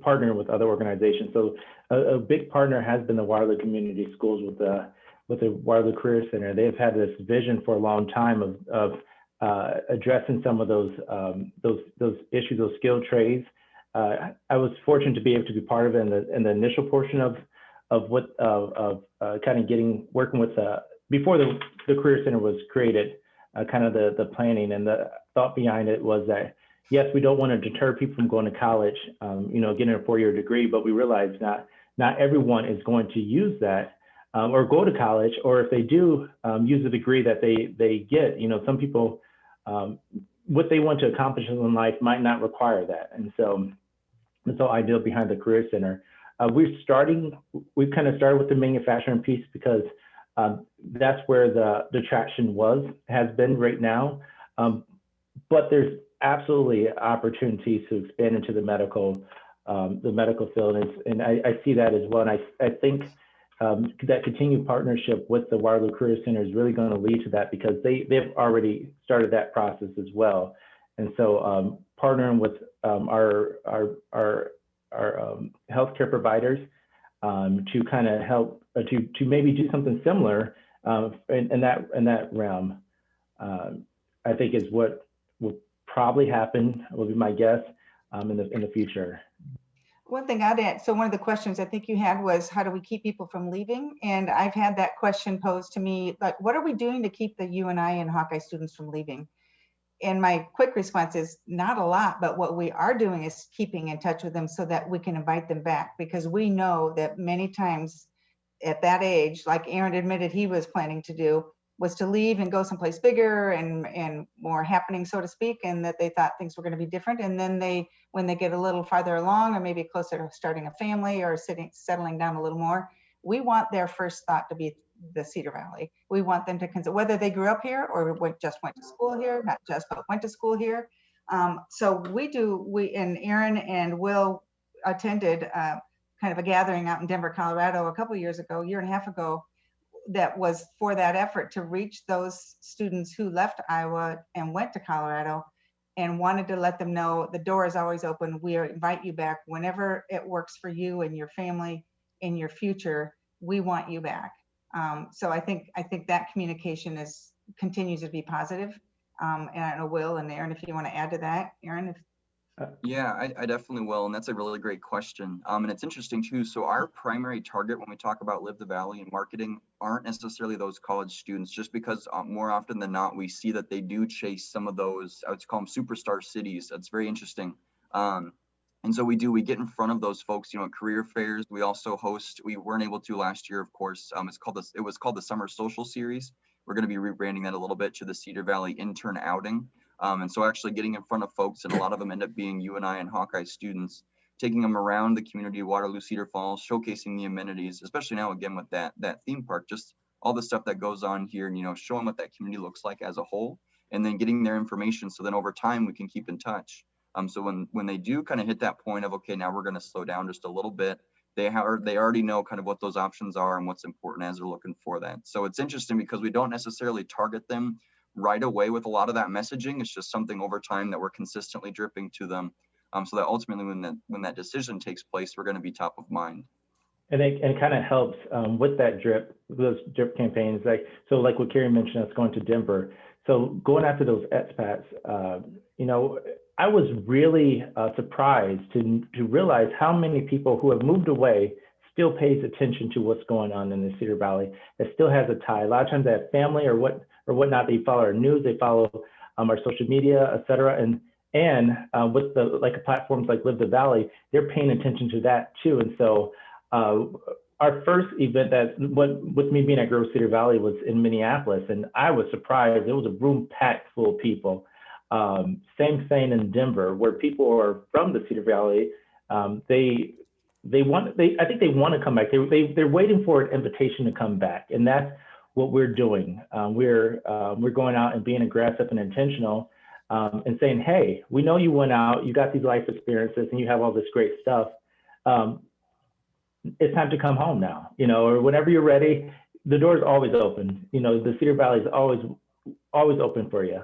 [SPEAKER 3] partnering with other organizations. So a big partner has been the Waterloo Community Schools with the Waterloo Career Center. They've had this vision for a long time of addressing some of those issues, those skilled trades. I was fortunate to be able to be part of it in the initial portion of kind of working with before the Career Center was created, kind of the planning, and the thought behind it was that, yes, we don't want to deter people from going to college, getting a 4-year degree, but we realize not everyone is going to use that or go to college, or if they do use the degree that they get, some people, what they want to accomplish in life might not require that. And so that's the idea behind the Career Center. We've kind of started with the manufacturing piece because that's where the traction has been right now. But there's absolutely opportunities to expand into the medical field, and I see that as well. And I think that continued partnership with the Waterloo Career Center is really going to lead to that, because they've already started that process as well. And so partnering with our healthcare providers to kind of help to maybe do something similar in that realm, I think is what will probably happen, will be my guess, in the future.
[SPEAKER 2] One thing I'd add, so one of the questions I think you had was, how do we keep people from leaving? And I've had that question posed to me, like, what are we doing to keep the UNI and Hawkeye students from leaving? And my quick response is not a lot, but what we are doing is keeping in touch with them so that we can invite them back, because we know that many times at that age, like Aaron admitted he was planning to do, was to leave and go someplace bigger and more happening, so to speak, and that they thought things were going to be different. And then when they get a little farther along, or maybe closer to starting a family or settling down a little more, we want their first thought to be the Cedar Valley. We want them to consider whether they grew up here or just went to school here, not just, but went to school here. So we and Aaron and Will attended kind of a gathering out in Denver, Colorado a year and a half ago, that was for that effort to reach those students who left Iowa and went to Colorado, and wanted to let them know the door is always open. We invite you back whenever it works for you and your family in your future. We want you back. So I think that communication continues to be positive. And I don't know, Will and Aaron, if you want to add to that. Aaron,
[SPEAKER 6] Yeah, I definitely will. And that's a really great question. And it's interesting too. So our primary target when we talk about Live the Valley and marketing aren't necessarily those college students, just because more often than not, we see that they do chase some of those, I would call them superstar cities. That's very interesting. And so we get in front of those folks, at career fairs. We also host, we weren't able to last year, of course. It was called the Summer Social Series. We're going to be rebranding that a little bit to the Cedar Valley Intern Outing. And so actually getting in front of folks, and a lot of them end up being UNI and Hawkeye students, taking them around the community of Waterloo, Cedar Falls, showcasing the amenities, especially now again with that theme park, just all the stuff that goes on here, and showing what that community looks like as a whole, and then getting their information so then over time we can keep in touch. So when they do kind of hit that point of, okay, now we're going to slow down just a little bit, they already know kind of what those options are and what's important as they're looking for that. So it's interesting because we don't necessarily target them right away with a lot of that messaging. It's just something over time that we're consistently dripping to them, so that ultimately when that decision takes place, we're going to be top of mind.
[SPEAKER 3] And it kind of helps with those drip campaigns. Like what Cary mentioned, us going to Denver. So going after those expats, I was really surprised to realize how many people who have moved away still pays attention to what's going on in the Cedar Valley. That still has a tie. A lot of times they have family or whatnot. They follow our news, they follow our social media, et cetera. And with the platforms like Live the Valley, they're paying attention to that too. And so our first event with me being at Grove Cedar Valley was in Minneapolis, and I was surprised. It was a room packed full of people. Same thing in Denver, where people are from the Cedar Valley. I think they want to come back. They're waiting for an invitation to come back, and that's what we're doing. We're going out and being aggressive and intentional, and saying, hey, we know you went out, you got these life experiences, and you have all this great stuff. It's time to come home now, or whenever you're ready. The door's always open. The Cedar Valley is always open for you.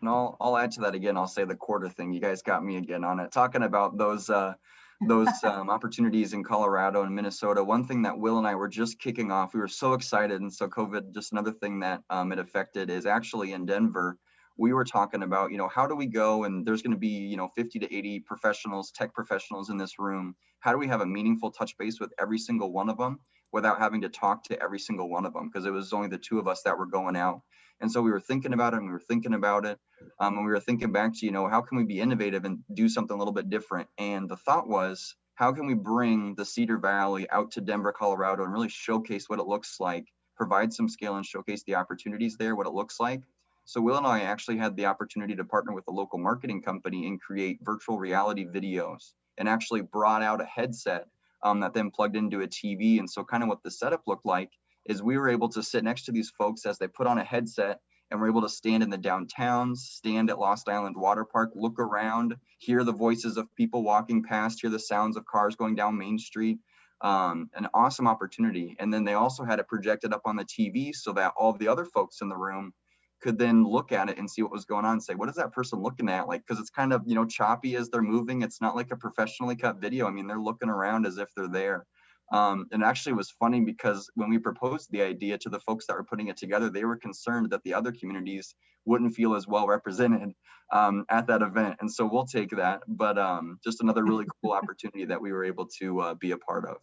[SPEAKER 6] And I'll add to that again. I'll say the quarter thing. You guys got me again on it. Talking about those opportunities in Colorado and Minnesota. One thing that Will and I were just kicking off, we were so excited. And so COVID, just another thing that it affected, is actually in Denver. We were talking about, how do we go, and there's going to be, 50 to 80 professionals, tech professionals in this room. How do we have a meaningful touch base with every single one of them without having to talk to every single one of them? Because it was only the two of us that were going out. And so we were thinking about it, and we were thinking about it. And we were thinking back to, how can we be innovative and do something a little bit different? And the thought was, how can we bring the Cedar Valley out to Denver, Colorado, and really showcase what it looks like, provide some scale and showcase the opportunities there, what it looks like. So Will and I actually had the opportunity to partner with a local marketing company and create virtual reality videos, and actually brought out a headset that then plugged into a TV. And so kind of what the setup looked like is we were able to sit next to these folks as they put on a headset, and we're able to stand in the downtowns, stand at Lost Island Water Park, look around, hear the voices of people walking past, hear the sounds of cars going down Main Street. An awesome opportunity. And then they also had it projected up on the TV so that all the other folks in the room could then look at it and see what was going on and say, what is that person looking at? Like, because it's kind of, choppy as they're moving. It's not like a professionally cut video. I mean, they're looking around as if they're there. And actually it was funny because when we proposed the idea to the folks that were putting it together, they were concerned that the other communities wouldn't feel as well represented at that event. And so we'll take that, but just another really cool opportunity that we were able to be a part of.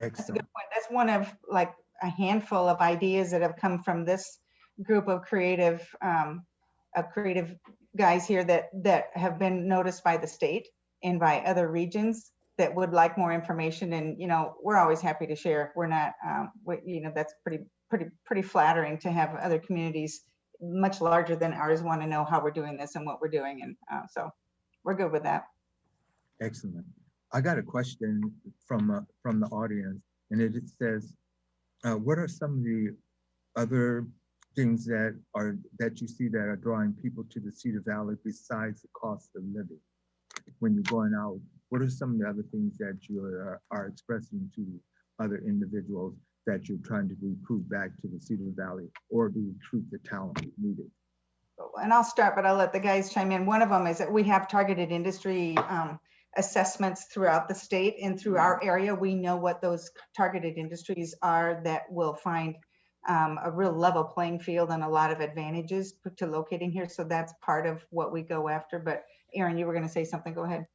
[SPEAKER 2] That's a good point. That's one of like a handful of ideas that have come from this group of creative guys here that have been noticed by the state and by other regions that would like more information. And we're always happy to share. We're not that's pretty flattering to have other communities much larger than ours want to know how we're doing this and what we're doing. And so we're good with that.
[SPEAKER 1] Excellent. I got a question from the audience, and it says, what are some of the other things that you see that are drawing people to the Cedar Valley besides the cost of living? When you're going out, what are some of the other things that you are expressing to other individuals that you're trying to recruit back to the Cedar Valley or to recruit the talent needed?
[SPEAKER 2] And I'll start, but I'll let the guys chime in. One of them is that we have targeted industry assessments throughout the state and through our area. We know what those targeted industries are that will find a real level playing field and a lot of advantages to locating here. So that's part of what we go after. But Aaron, you were going to say something. Go ahead.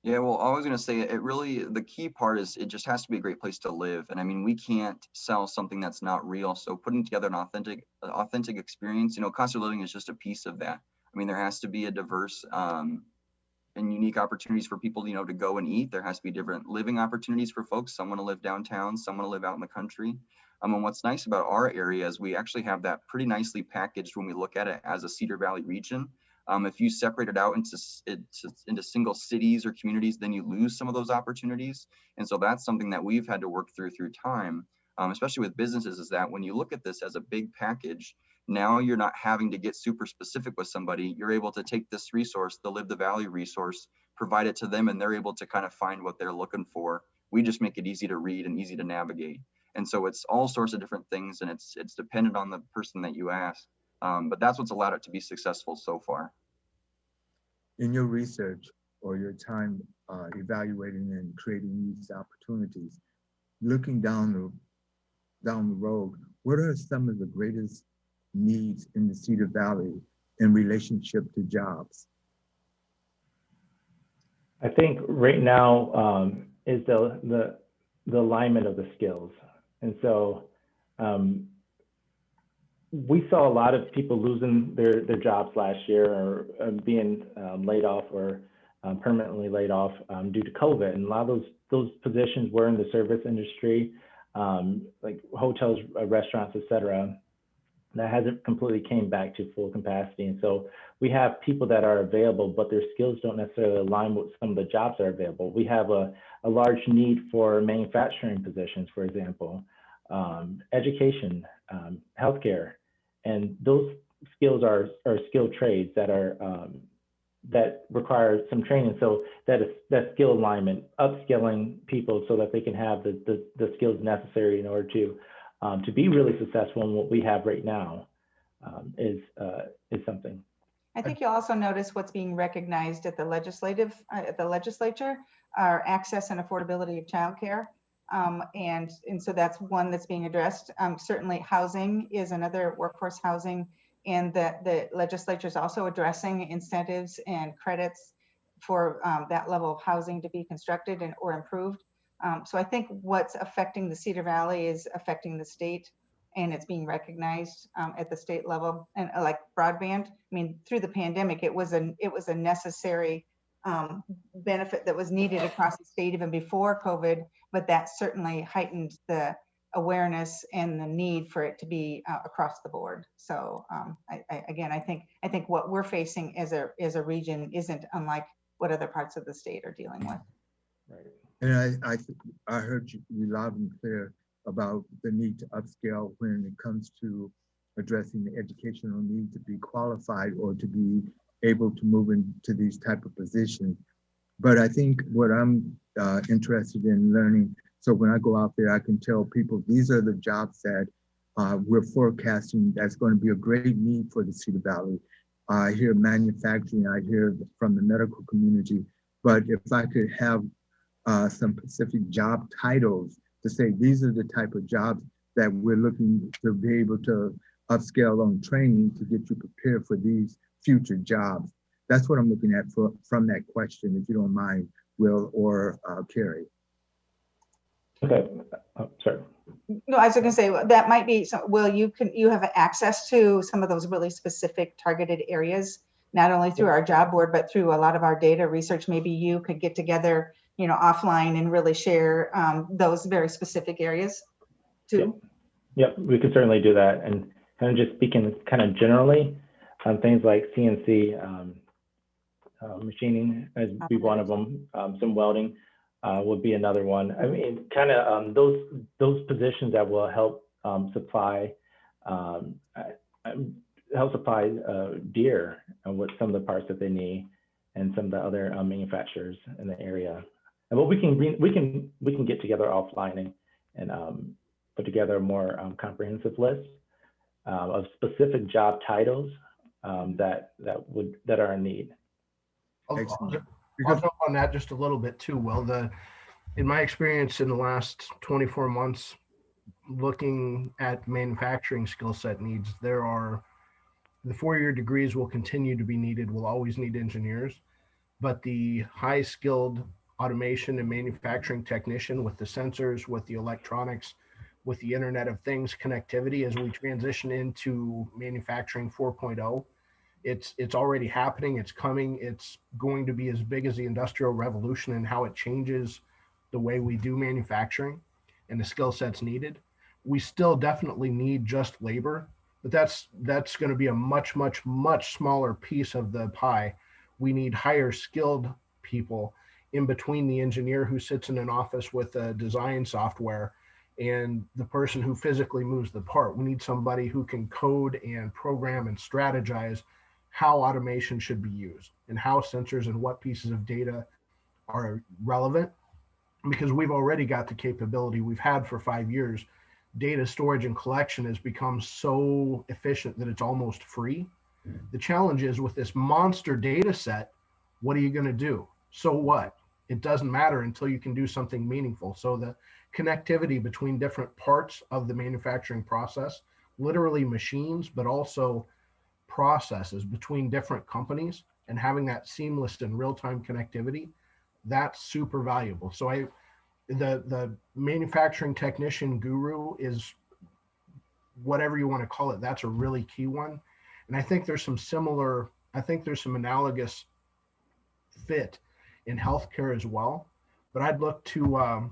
[SPEAKER 6] Yeah, well, I was going to say it really, the key part is it just has to be a great place to live. And I mean, we can't sell something that's not real. So putting together an authentic experience, cost of living is just a piece of that. I mean, there has to be a diverse and unique opportunities for people, to go and eat. There has to be different living opportunities for folks. Some want to live downtown, some want to live out in the country. And what's nice about our area is we actually have that pretty nicely packaged when we look at it as a Cedar Valley region. If you separate it out into single cities or communities, then you lose some of those opportunities. And so that's something that we've had to work through time, especially with businesses, is that when you look at this as a big package, now you're not having to get super specific with somebody. You're able to take this resource, the Live the Valley resource, provide it to them, and they're able to kind of find what they're looking for. We just make it easy to read and easy to navigate. And so it's all sorts of different things, and it's dependent on the person that you ask. But that's what's allowed it to be successful so far.
[SPEAKER 1] In your research or your time evaluating and creating these opportunities, looking down the road, what are some of the greatest needs in the Cedar Valley in relationship to jobs?
[SPEAKER 3] I think right now is the alignment of the skills. And so we saw a lot of people losing their jobs last year or being laid off or permanently laid off due to COVID. And a lot of those positions were in the service industry, like hotels, restaurants, et cetera. That hasn't completely came back to full capacity. And so we have people that are available, but their skills don't necessarily align with some of the jobs that are available. We have a large need for manufacturing positions, for example, education, healthcare, and those skills are skilled trades that are that require some training. So that skill alignment, upskilling people so that they can have the skills necessary in order to be really successful in what we have right now is something.
[SPEAKER 2] I think you'll also notice what's being recognized at the legislature are access and affordability of childcare. And so that's one that's being addressed. Certainly housing is another, workforce housing, and that the legislature is also addressing incentives and credits for that level of housing to be constructed or improved. So I think what's affecting the Cedar Valley is affecting the state, and it's being recognized at the state level. And like broadband, I mean, through the pandemic, it was a necessary benefit that was needed across the state even before COVID, but that certainly heightened the awareness and the need for it to be across the board. So I think what we're facing as a region isn't unlike what other parts of the state are dealing with.
[SPEAKER 3] Right.
[SPEAKER 1] And I heard you loud and clear about the need to upscale when it comes to addressing the educational need to be qualified or to be able to move into these type of positions. But I think what I'm interested in learning, so when I go out there, I can tell people these are the jobs that we're forecasting that's going to be a great need for the Cedar Valley. I hear manufacturing, I hear from the medical community, but if I could have some specific job titles to say these are the type of jobs that we're looking to be able to upscale on training to get you prepared for these future jobs. That's what I'm looking at from that question, if you don't mind, Will or Cary.
[SPEAKER 3] Okay, sorry.
[SPEAKER 2] No, I was going to say that might be some. Will, you have access to some of those really specific targeted areas, not only through our job board, but through a lot of our data research. Maybe you could get together, offline and really share those very specific areas too.
[SPEAKER 3] Yep, we could certainly do that. And kind of just speaking kind of generally on things like CNC machining as be one of them, some welding would be another one. I mean, kind of those positions that will help supply Deere with some of the parts that they need and some of the other manufacturers in the area. And what we can get together offline and put together a more comprehensive list of specific job titles that are in need.
[SPEAKER 5] I'll
[SPEAKER 1] Excellent.
[SPEAKER 5] jump on that just a little bit too, Will. In my experience in the last 24 months, looking at manufacturing skill set needs, the 4-year degrees will continue to be needed. We'll always need engineers, but the high skilled automation and manufacturing technician with the sensors, with the electronics, with the Internet of Things connectivity, as we transition into manufacturing 4.0, it's already happening. It's coming. It's going to be as big as the Industrial Revolution and how it changes the way we do manufacturing and the skill sets needed. We still definitely need just labor, but that's going to be a much smaller piece of the pie. We need higher skilled people in between the engineer who sits in an office with a design software and the person who physically moves the part. We need somebody who can code and program and strategize how automation should be used and how sensors and what pieces of data are relevant, because we've already got the capability we've had for 5 years. Data storage and collection has become so efficient that it's almost free. The challenge is with this monster data set, what are you going to do? So what? It doesn't matter until you can do something meaningful. So the connectivity between different parts of the manufacturing process, literally machines, but also processes between different companies, and having that seamless and real-time connectivity, that's super valuable. So the manufacturing technician guru is, whatever you want to call it, that's a really key one. And I think there's some analogous fit in healthcare as well. But I'd look to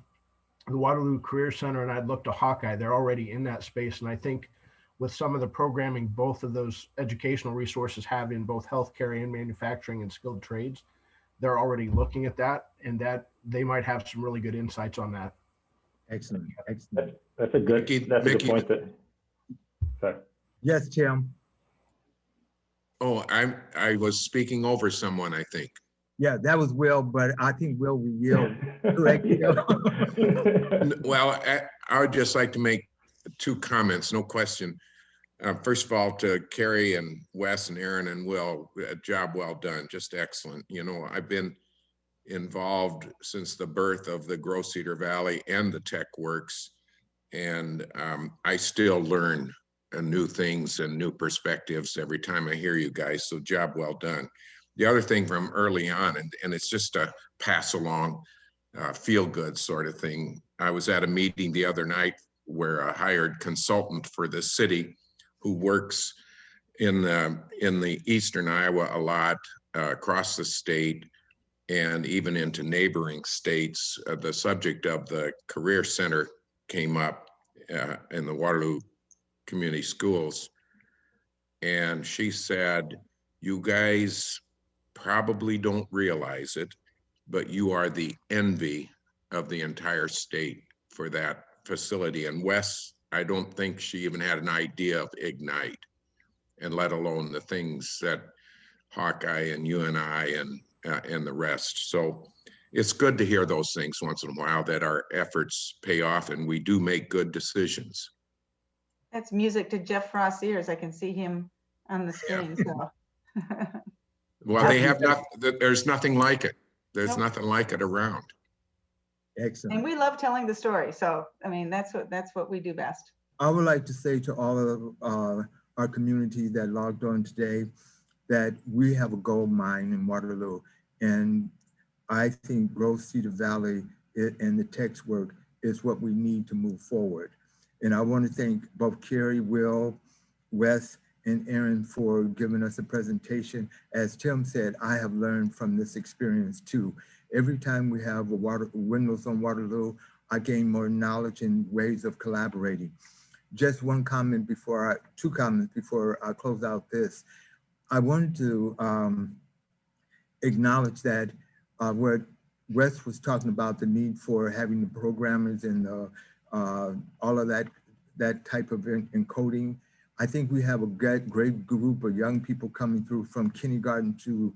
[SPEAKER 5] the Waterloo Career Center and I'd look to Hawkeye. They're already in that space. And I think with some of the programming both of those educational resources have in both healthcare and manufacturing and skilled trades, they're already looking at that, and that they might have some really good insights on that.
[SPEAKER 1] Excellent.
[SPEAKER 3] That's a good point. Sorry.
[SPEAKER 1] Yes, Tim.
[SPEAKER 7] Oh, I was speaking over someone, I think.
[SPEAKER 1] Yeah, that was Will, but I think Will will yield. Correct.
[SPEAKER 7] Well, I would just like to make 2 comments, no question. First of all, to Cary and Wes and Aaron and Will, a job well done, just excellent. You know, I've been involved since the birth of the Grow Cedar Valley and the TechWorks, and I still learn new things and new perspectives every time I hear you guys, so job well done. The other thing from early on, and it's just a pass along, feel good sort of thing. I was at a meeting the other night where a hired consultant for the city who works in the Eastern Iowa a lot, across the state, and even into neighboring states. The subject of the Career Center came up in the Waterloo Community Schools. And she said, you guys probably don't realize it, but you are the envy of the entire state for that facility. And Wes, I don't think she even had an idea of Ignite, and let alone the things that Hawkeye and you and I and the rest. So it's good to hear those things once in a while, that our efforts pay off and we do make good decisions.
[SPEAKER 2] That's music to Jeff Frost's ears. I can see him on the screen. So.
[SPEAKER 7] Well, they have not. There's nothing like it. There's
[SPEAKER 2] Nope.
[SPEAKER 7] nothing like it around.
[SPEAKER 1] Excellent.
[SPEAKER 2] And we love telling the story. So, I mean, that's what we do best.
[SPEAKER 1] I would like to say to all of our community that logged on today that we have a gold mine in Waterloo. And I think Grow Cedar Valley and the text work is what we need to move forward. And I want to thank both Cary, Will, Wes, and Aaron for giving us a presentation. As Tim said, I have learned from this experience too. Every time we have Windows on Waterloo, I gain more knowledge and ways of collaborating. Just two comments before I close out this. I wanted to acknowledge that what Wes was talking about, the need for having the programmers and all of that type of encoding. I think we have a great group of young people coming through from kindergarten to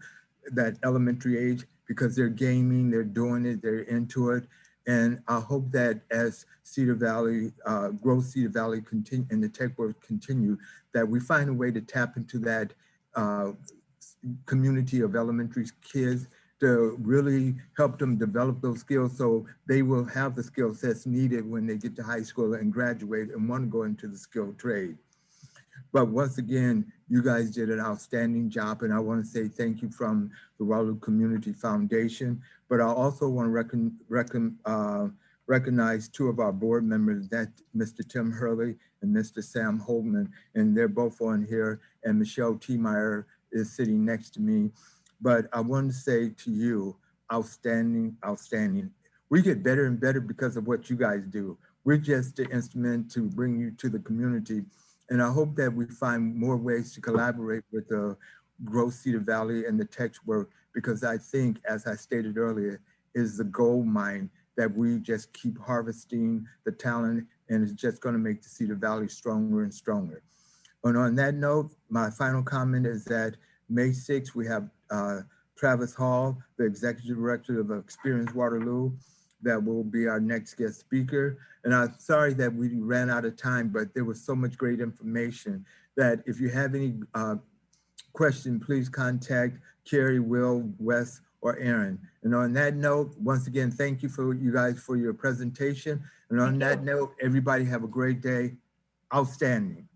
[SPEAKER 1] that elementary age, because they're gaming, they're doing it, they're into it. And I hope that as Cedar Valley, Growth Cedar Valley continue and the TechWorks continue, that we find a way to tap into that community of elementary kids to really help them develop those skills so they will have the skill sets needed when they get to high school and graduate and want to go into the skilled trade. But once again, you guys did an outstanding job, and I want to say thank you from the Waterloo Community Foundation. But I also want to recognize two of our board members, that Mr. Tim Hurley and Mr. Sam Holdman, and they're both on here, and Michelle T. Meyer is sitting next to me. But I want to say to you, outstanding, outstanding. We get better and better because of what you guys do. We're just the instrument to bring you to the community. And I hope that we find more ways to collaborate with the Growth Cedar Valley and the TechWorks, because I think, as I stated earlier, is the gold mine that we just keep harvesting the talent, and it's just going to make the Cedar Valley stronger and stronger. And on that note, my final comment is that May 6th, we have Travis Hall, the Executive Director of Experience Waterloo, that will be our next guest speaker. And I'm sorry that we ran out of time, but there was so much great information that if you have any question, please contact Cary, Will, Wes, or Aaron. And on that note, once again, thank you for you guys for your presentation. And on that note, everybody have a great day. Outstanding.